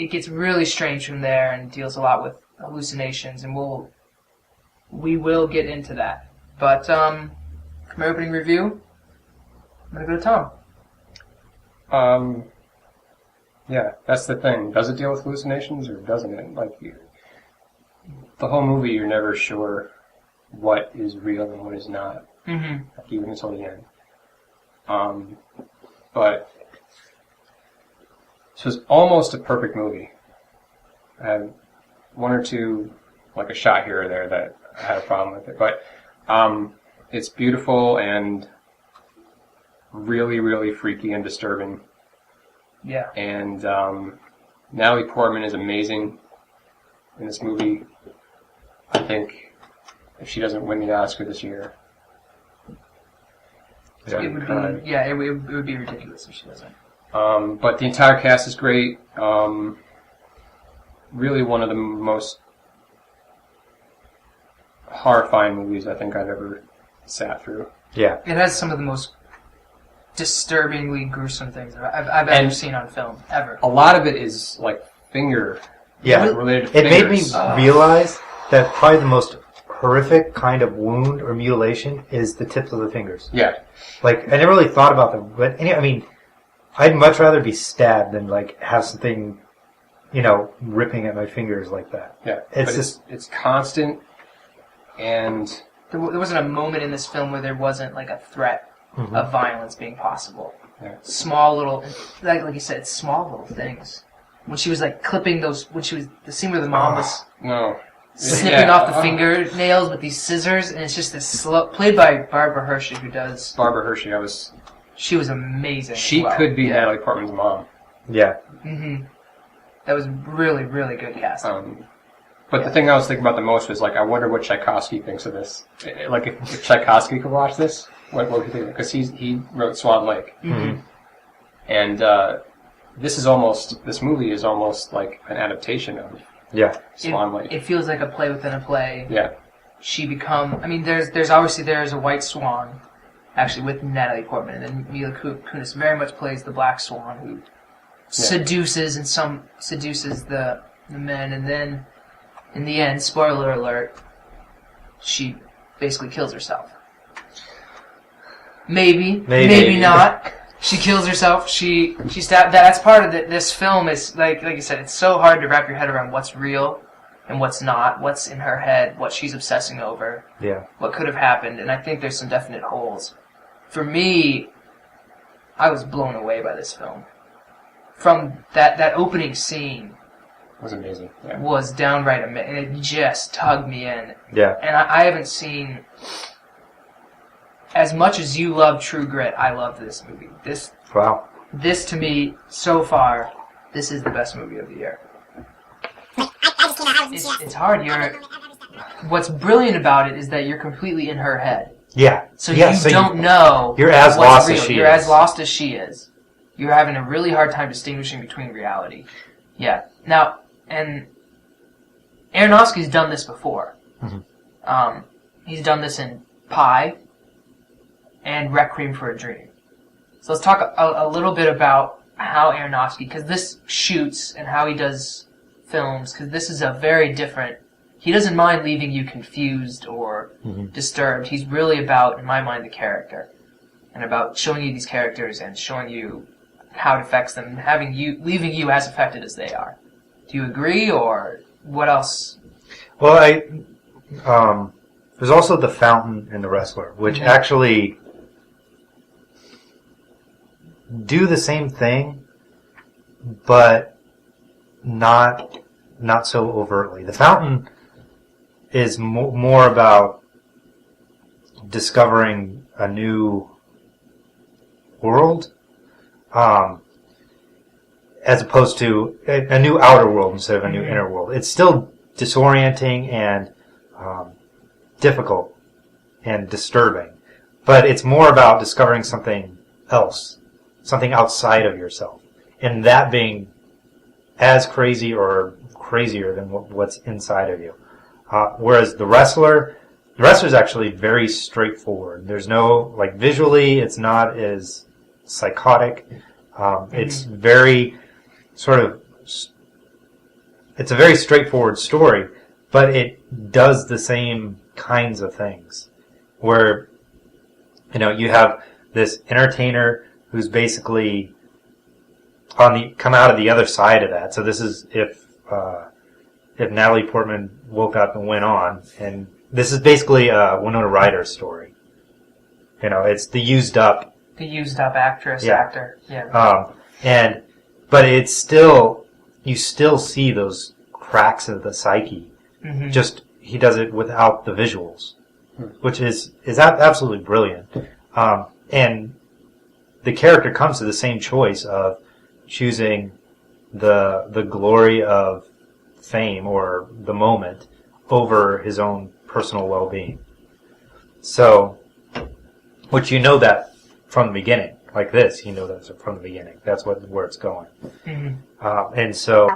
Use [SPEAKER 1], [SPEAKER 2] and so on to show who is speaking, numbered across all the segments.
[SPEAKER 1] it gets really strange from there and deals a lot with hallucinations, and we will get into that. But for my opening review, I'm gonna go to Tom.
[SPEAKER 2] Yeah, that's the thing. Does it deal with hallucinations or doesn't it? Like, the whole movie, you're never sure what is real and what is not.
[SPEAKER 1] Mm-hmm.
[SPEAKER 2] Like, even until the end. But this was almost a perfect movie. I had one or two, like a shot here or there that I had a problem with it. But it's beautiful and really, really freaky and disturbing.
[SPEAKER 1] Yeah.
[SPEAKER 2] And Natalie Portman is amazing in this movie. I think if she doesn't win the Oscar this year,
[SPEAKER 1] it would be, it would be ridiculous if she doesn't.
[SPEAKER 2] But the entire cast is great. Really one of the most horrifying movies I think I've ever sat through.
[SPEAKER 3] Yeah.
[SPEAKER 1] It has some of the most disturbingly gruesome things I've ever seen on film, ever.
[SPEAKER 2] A lot of it is like related to fingers.
[SPEAKER 3] It made me realize that probably the most horrific kind of wound or mutilation is the tips of the fingers.
[SPEAKER 2] Yeah.
[SPEAKER 3] Like, I never really thought about them, but I mean, I'd much rather be stabbed than like have something, ripping at my fingers like that.
[SPEAKER 2] Yeah. It's constant, and
[SPEAKER 1] there wasn't a moment in this film where there wasn't like a threat of violence being possible.
[SPEAKER 2] Yeah.
[SPEAKER 1] Small little, like you said, small little things. When she was like clipping the scene where the mom was snipping off the fingernails with these scissors, and it's just this slow, played by Barbara Hershey,
[SPEAKER 2] Barbara Hershey,
[SPEAKER 1] she was amazing.
[SPEAKER 2] She could be Natalie Portman's mom.
[SPEAKER 3] Yeah.
[SPEAKER 1] Mm-hmm. That was really, really good casting.
[SPEAKER 2] But the thing I was thinking about the most was, like, I wonder what Tchaikovsky thinks of this. Like, if Tchaikovsky could watch this, what would he think? Because he wrote Swan Lake.
[SPEAKER 1] Mm-hmm.
[SPEAKER 2] And this movie is almost like an adaptation of Swan Lake.
[SPEAKER 1] It feels like a play within a play.
[SPEAKER 2] Yeah.
[SPEAKER 1] There's obviously a white swan, actually, with Natalie Portman, and then Mila Kunis very much plays the Black Swan, who seduces the men, and then in the end, spoiler alert, she basically kills herself. Maybe not. She kills herself. She stabbed. That's part of this film. Is like you said, it's so hard to wrap your head around what's real and what's not, what's in her head, what she's obsessing over, what could have happened, and I think there's some definite holes. For me, I was blown away by this film. From that opening scene
[SPEAKER 2] was amazing. Yeah.
[SPEAKER 1] Was downright amazing. It just tugged me in.
[SPEAKER 3] Yeah.
[SPEAKER 1] And I haven't seen, as much as you love True Grit, I love this movie. This to me, so far, this is the best movie of the year. It's hard. What's brilliant about it is that you're completely in her head.
[SPEAKER 3] Yeah.
[SPEAKER 1] So you don't know.
[SPEAKER 3] You're as lost as she is.
[SPEAKER 1] You're as lost as she is. You're having a really hard time distinguishing between reality. Yeah. Now, and Aronofsky's done this before. Mm-hmm. He's done this in Pi and Requiem for a Dream. So let's talk a little bit about how Aronofsky, because this shoots and how he does films, because this is a very different... He doesn't mind leaving you confused or disturbed. He's really about, in my mind, the character. And about showing you these characters and showing you how it affects them, and leaving you as affected as they are. Do you agree, or what else?
[SPEAKER 3] Well, there's also The Fountain and The Wrestler, which actually do the same thing, but not so overtly. The Fountain is more about discovering a new world, as opposed to a new outer world instead of a new inner world. It's still disorienting and difficult and disturbing, but it's more about discovering something else, something outside of yourself, and that being as crazy or crazier than what's inside of you. Whereas The Wrestler's actually very straightforward. There's no, visually, it's not as psychotic. It's very sort of it's a very straightforward story, but it does the same kinds of things. Where, you have this entertainer who's basically come out of the other side of that. So this is if Natalie Portman woke up and went on, and this is basically a Winona Ryder story. It's the used up
[SPEAKER 1] actress, actor. Yeah.
[SPEAKER 3] But it's still, you still see those cracks of the psyche.
[SPEAKER 1] Mm-hmm.
[SPEAKER 3] Just, he does it without the visuals, which is absolutely brilliant. And the character comes to the same choice of choosing the glory of fame or the moment over his own personal well-being. So, which that from the beginning. Like this, that from the beginning. That's where it's going.
[SPEAKER 1] Mm-hmm.
[SPEAKER 3] And so...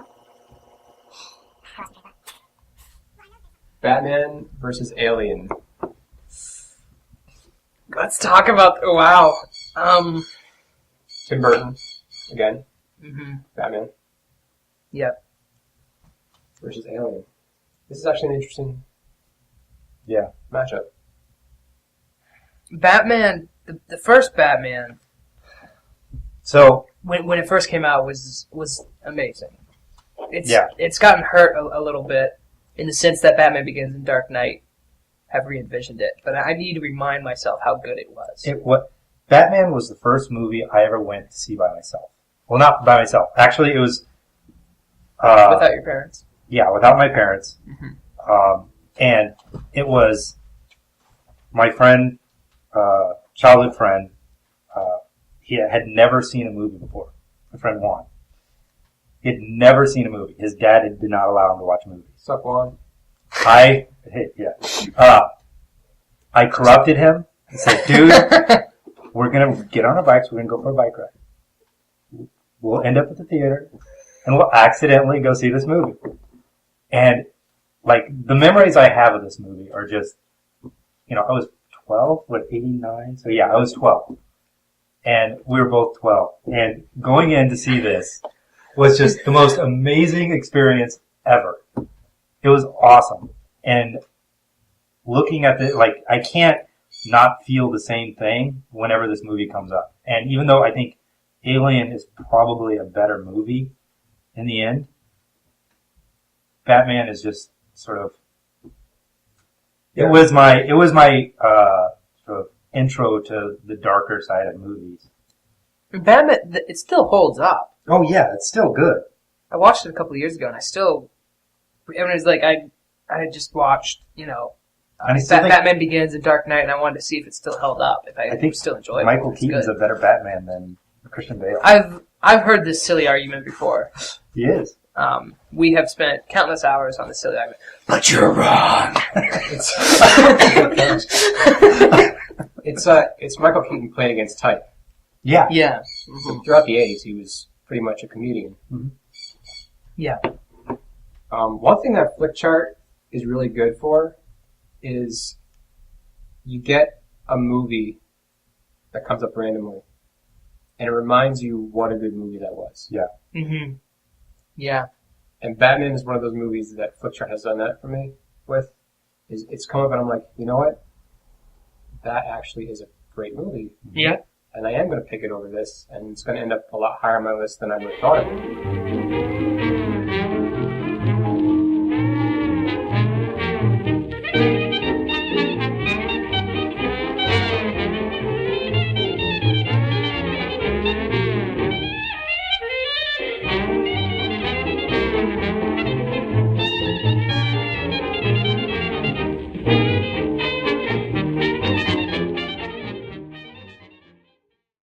[SPEAKER 2] Batman versus Alien.
[SPEAKER 4] Let's talk about... Wow.
[SPEAKER 2] Tim Burton, again.
[SPEAKER 1] Mm-hmm.
[SPEAKER 2] Batman
[SPEAKER 4] Yep.
[SPEAKER 2] versus Alien. This is actually an interesting matchup.
[SPEAKER 4] Batman, the first Batman,
[SPEAKER 3] So...
[SPEAKER 4] when it first came out, was amazing.
[SPEAKER 3] Yeah.
[SPEAKER 4] It's gotten hurt a little bit in the sense that Batman Begins and Dark Knight have re-envisioned it, but I need to remind myself how good it was.
[SPEAKER 3] Batman was the first movie I ever went to see by myself. Well, not by myself. Actually, it was...
[SPEAKER 4] Without your parents?
[SPEAKER 3] Yeah, without my parents.
[SPEAKER 4] Mm-hmm.
[SPEAKER 3] And it was my friend, childhood friend, he had never seen a movie before. My friend Juan. He had never seen a movie. His dad did not allow him to watch movies.
[SPEAKER 2] Suck Juan.
[SPEAKER 3] I corrupted him and said, dude, we're going to get on our bikes, we're going to go for a bike ride. We'll end up at the theater, and we'll accidentally go see this movie. And, the memories I have of this movie are just, I was 12, 89? So yeah, I was 12. And we were both 12. And going in to see this was just the most amazing experience ever. It was awesome. And looking at I can't not feel the same thing whenever this movie comes up. And even though I think Alien is probably a better movie in the end, Batman is just sort of, it was my sort of intro to the darker side of movies.
[SPEAKER 4] Batman, it still holds up.
[SPEAKER 3] Oh yeah, it's still good.
[SPEAKER 4] I watched it a couple of years ago, and everyone's like, I had just watched, Batman Begins and Dark Knight, and I wanted to see if it still held up, if I think still enjoy it.
[SPEAKER 3] Michael Keaton's a better Batman than Christian Bale.
[SPEAKER 4] I've heard this silly argument before.
[SPEAKER 3] He is.
[SPEAKER 4] We have spent countless hours on this silly argument.
[SPEAKER 3] But you're wrong.
[SPEAKER 2] It's Michael Keaton playing against type.
[SPEAKER 3] Yeah.
[SPEAKER 4] Yeah.
[SPEAKER 2] So throughout the 80s, he was pretty much a comedian.
[SPEAKER 3] Mm-hmm.
[SPEAKER 4] Yeah.
[SPEAKER 2] One thing that Flickchart is really good for is you get a movie that comes up randomly, and it reminds you what a good movie that was.
[SPEAKER 3] Yeah.
[SPEAKER 4] Mm-hmm. Yeah.
[SPEAKER 2] And Batman is one of those movies that Flickchart has done that for me with. It's come up and I'm like, you know what? That actually is a great movie.
[SPEAKER 4] Yeah.
[SPEAKER 2] And I am going to pick it over this, and it's going to end up a lot higher on my list than I would have thought it would be.